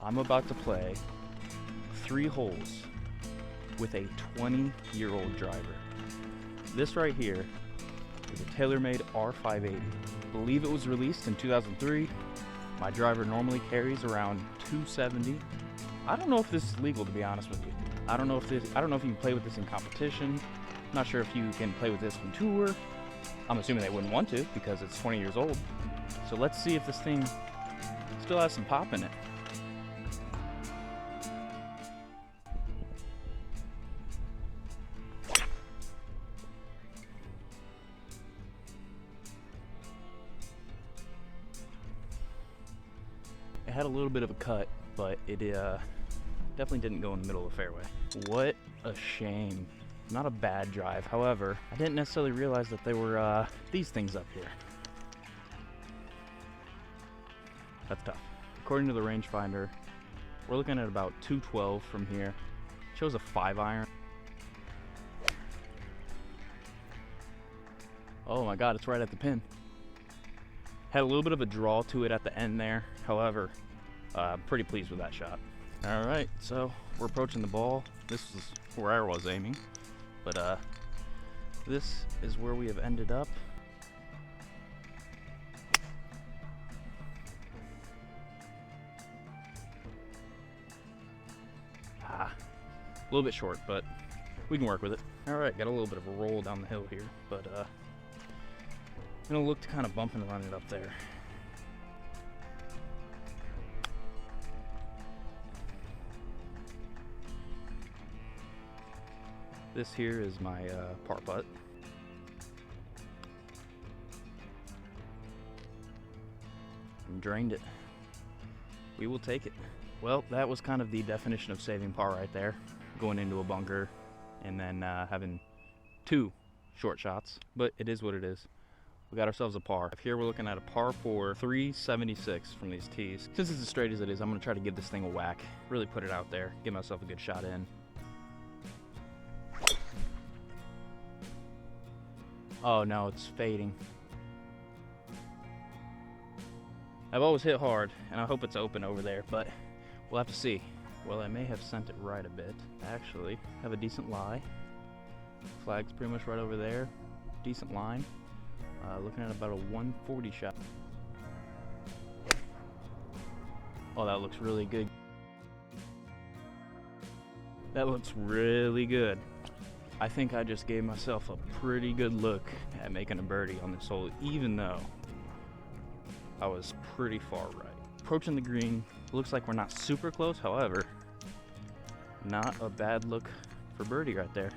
I'm about to play 3 holes with a 20-year-old driver. This right here is a TaylorMade R580. I believe it was released in 2003. My driver normally carries around 270. I don't know if this is legal, to be honest with you. I don't know if you can play with this in competition. I'm not sure if you can play with this on tour. I'm assuming they wouldn't want to because it's 20 years old. So let's see if this thing still has some pop in it. It had a little bit of a cut, but it definitely didn't go in the middle of the fairway. What a shame. Not a bad drive. However, I didn't necessarily realize that there were these things up here. That's tough. According to the rangefinder, we're looking at about 212 from here. It shows a 5-iron. Oh my God, it's right at the pin. Had a little bit of a draw to it at the end there. However, I'm pretty pleased with that shot. All right, so we're approaching the ball. This is where I was aiming, but this is where we have ended up. A little bit short, but we can work with it. All right, got a little bit of a roll down the hill here, but gonna look to kind of bump and run it up there. This here is my par putt. And drained it. We will take it. Well, that was kind of the definition of saving par right there. Going into a bunker and then having 2 short shots, but it is what it is. We got ourselves a par. Here we're looking at a par 4, 376 from these tees. Since it's as straight as it is, I'm gonna try to give this thing a whack. Really put it out there, give myself a good shot in. Oh no, it's fading. I've always hit hard, and I hope it's open over there, but we'll have to see. Well, I may have sent it right a bit. Actually, have a decent lie. Flag's pretty much right over there. Decent line. Looking at about a 140 shot. Oh, that looks really good. That looks really good. I think I just gave myself a pretty good look at making a birdie on this hole, even though I was pretty far right. Approaching the green, looks like we're not super close, however, not a bad look for birdie right there.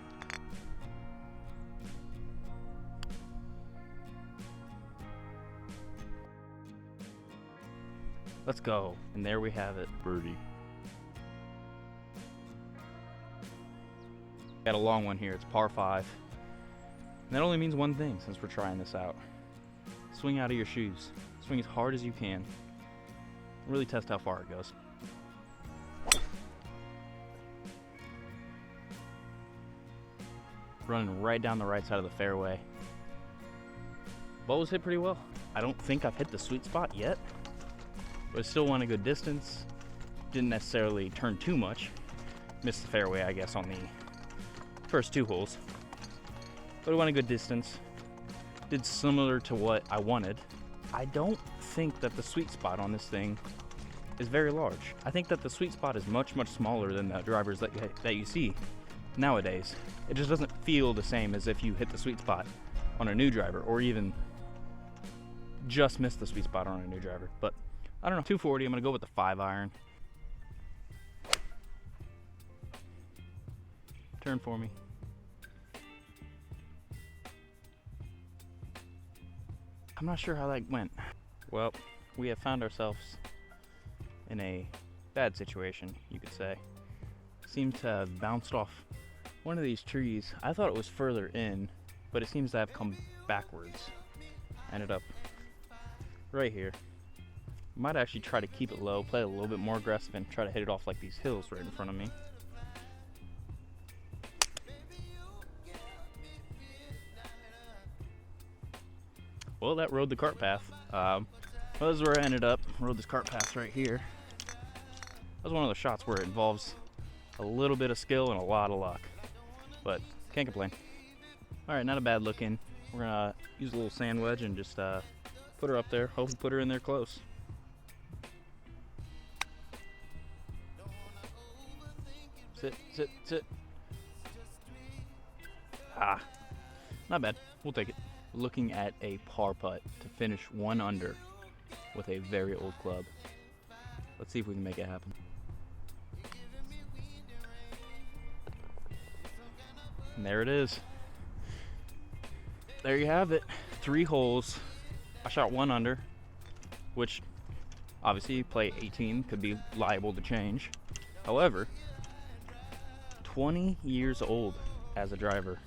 Let's go. And there we have it, birdie. Got a long one here, it's par 5. And that only means one thing since we're trying this out. Swing out of your shoes. Swing as hard as you can. Really test how far it goes. Running right down the right side of the fairway. Ball was hit pretty well. I don't think I've hit the sweet spot yet, but I still went a good distance. Didn't necessarily turn too much. Missed the fairway, I guess, on the first 2 holes, but it went a good distance. Did similar to what I wanted. I don't think that the sweet spot on this thing is very large. I think that the sweet spot is much smaller than the drivers that you see nowadays. It just doesn't feel the same as if you hit the sweet spot on a new driver, or even just missed the sweet spot on a new driver. But I don't know, 240, I'm gonna go with the 5-iron. Turn for me. I'm not sure how that went. Well, we have found ourselves in a bad situation, you could say. Seemed to have bounced off one of these trees. I thought it was further in, but it seems to have come backwards. Ended up right here. Might actually try to keep it low, play a little bit more aggressive, and try to hit it off like these hills right in front of me. Well, that rode the cart path. Well, this is where I ended up. Rode this cart path right here. That was one of those shots where it involves a little bit of skill and a lot of luck, but can't complain. All right, not a bad look in. We're gonna use a little sand wedge and just put her up there. Hope we put her in there close. Sit, sit, sit. Ah, not bad. We'll take it. Looking at a par putt to finish 1 under with a very old club. Let's see if we can make it happen. And there it is. There you have it. 3 holes. I shot 1 under, which obviously play 18 could be liable to change. However, 20 years old as a driver.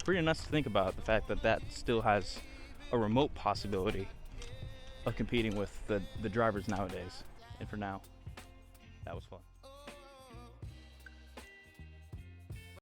Pretty nuts to think about, the fact that that still has a remote possibility of competing with the drivers nowadays. And for now, that was fun.